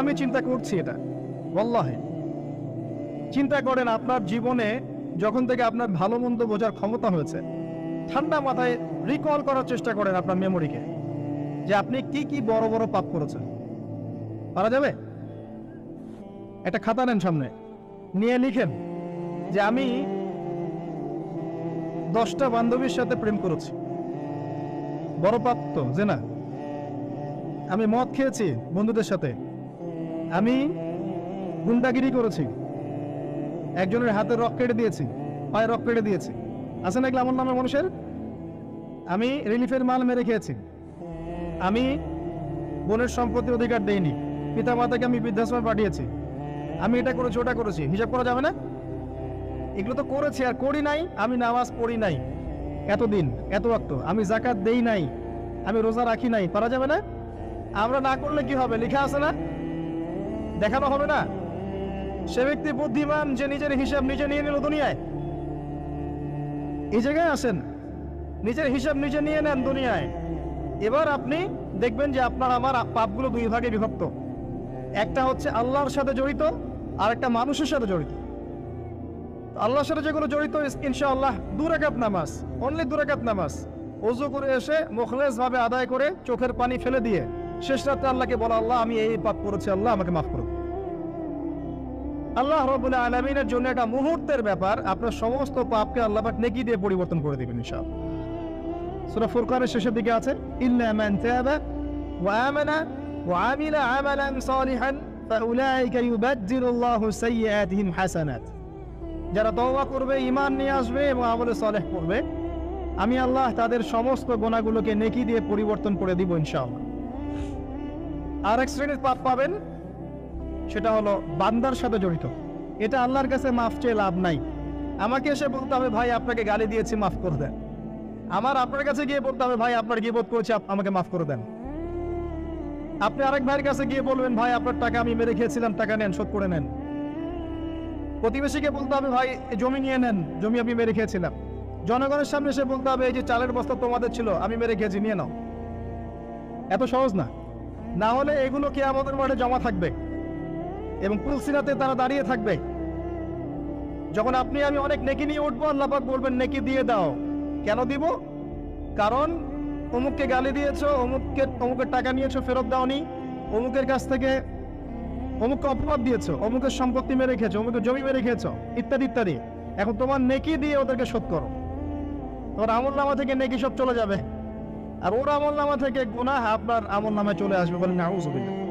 আমি চিন্তা করছি এটা, ওয়াল্লাহি। চিন্তা করেন আপনার জীবনে যখন থেকে আপনার ভালো মন্দ বোঝার ক্ষমতা হয়েছে, ঠান্ডা মাথায় রিকল করার চেষ্টা করেন আপনার মেমোরিকে, যে আপনি কি কি বড় বড় পাপ করেছেন। পারা যাবে? একটা খাতা নেন সামনে, নিয়ে লিখেন যে আমি 10টা বান্ধবীর সাথে প্রেম করেছি। বড় পাপ তো, যে না? আমি মদ খেয়েছি বন্ধুদের সাথে, আমি গুন্ডাগিরি করেছি, একজনের হাতের রক কেটে দিয়েছি, পায়ে রক কেটে দিয়েছি। আছে না এগুলো আমার নামে মানুষের? আমি রিলিফের মাল মেরে খেয়েছি, আমি বোনের সম্পত্তির অধিকার দেইনি, পিতা মাতাকে আমি বৃদ্ধাশ্রমে পাঠিয়েছি, আমি এটা করেছি ওটা করেছি। হিসাব করা যাবে না? এগুলো তো করেছি আর করি নাই। আমি নামাজ পড়ি নাই এতদিন, এত ওয়াক্ত, আমি যাকাত দেই নাই, আমি রোজা রাখি নাই। পারা যাবে না? আমরা না করলে কি হবে? লেখা আছে না? দেখানো হবে না? সে ব্যক্তি বুদ্ধিমান যে নিজের হিসাব নিজে নিয়ে নিল দুনিয়ায়। এই জায়গায় আসেন, নিজের হিসাব নিজে নিয়ে নেন দুনিয়ায়। এবার আপনি দেখবেন যে আপনার আমার পাপগুলো দুই ভাগে বিভক্ত। একটা হচ্ছে আল্লাহর সাথে জড়িত, আর একটা মানুষের সাথে জড়িত। আল্লাহর সাথে যেগুলো জড়িত, ইনশাআল্লাহ 2 রাকাত নামাজ, অনলি 2 রাকাত নামাজ, ওযু করে এসে মুখলেস ভাবে আদায় করে চোখের পানি ফেলে দিয়ে শেষ রাতে আল্লাহকে বলা, আল্লাহ আমি এই পাপ করেছি, আল্লাহ আমাকে মাফ করুন। আল্লাহ রাব্বুল আলামিনের জন্য এটা মুহূর্তের ব্যাপার, আপনার সমস্ত পাপকে আল্লাহ পাক নেকি দিয়ে পরিবর্তন করে দিবেন ইনশাআল্লাহ। সূরা ফুরকানের শেষের দিকে আছে, ইল্লা মান তাবা ওয়া আমানা ওয়া আমিলা আমালান সালিহান ফাউলাইকা ইউবাদদিলুল্লাহু সাইয়্যাতিহিম হাসানাত। যারা তওবা করবে, ঈমান নিয়ে আসবে এবং আমলে সালেহ করবে, আমি আল্লাহ তাদের সমস্ত গুনাহগুলোকে নেকি দিয়ে পরিবর্তন করে দিব ইনশাআল্লাহ। আর এক শ্রেণীর পাপ পাবেন, সেটা হলো বান্দার সাথে জড়িত। এটা আল্লাহর কাছে মাফ চেয়ে লাভ নাই। আমাকে এসে বলতে হবে, ভাই আপনাকে গালি দিয়েছি, মাফ করে দেন। আমার আপনার কাছে গিয়ে বলতে হবে, ভাই আপনার গীবত করেছি, আমাকে মাফ করে দেন। আপনি আরেক ভাইয়ের কাছে গিয়ে বলবেন, ভাই আপনার টাকা আমি মেরে খেয়েছিলাম, টাকা নেন, শোধ করে নেন। প্রতিবেশীকে বলতে হবে, ভাই জমি নিয়ে নেন, জমি আমি মেরে খেয়েছিলাম। জনগণের সামনে এসে বলতে হবে, এই যে চালের বস্তা তোমাদের ছিল, আমি মেরে খেয়েছি, নিয়ে নাও। এত সহজ না। না হলে এগুলো কিয়ামতের মাঠে জমা থাকবে এবং পুলসিরাতে তারা দাঁড়িয়ে থাকবে। যখন আপনি আমি অনেক নেকি নিয়ে উঠবো, আল্লাহ পাক বলবেন, নেকি দিয়ে দাও। কেন দিব? কারণ অমুককে গালি দিয়েছো, অমুকের টাকা নিয়েছো, ফেরত দাওনি, অমুকের কাছ থেকে অমুককে অপবাদ দিয়েছো, অমুকের সম্পত্তি মেরে খেয়েছো, অমুকের জমি মেরে খেয়েছো, ইত্যাদি ইত্যাদি। এখন তোমার নেকি দিয়ে ওদেরকে শোধ করো। তোমার আমলনামা থেকে নেকি সব চলে যাবে, আর ওর আমলনামা থেকে গুনাহ আপনার আমলনামায় চলে আসবে। বলেন নাউযুবিল্লাহ।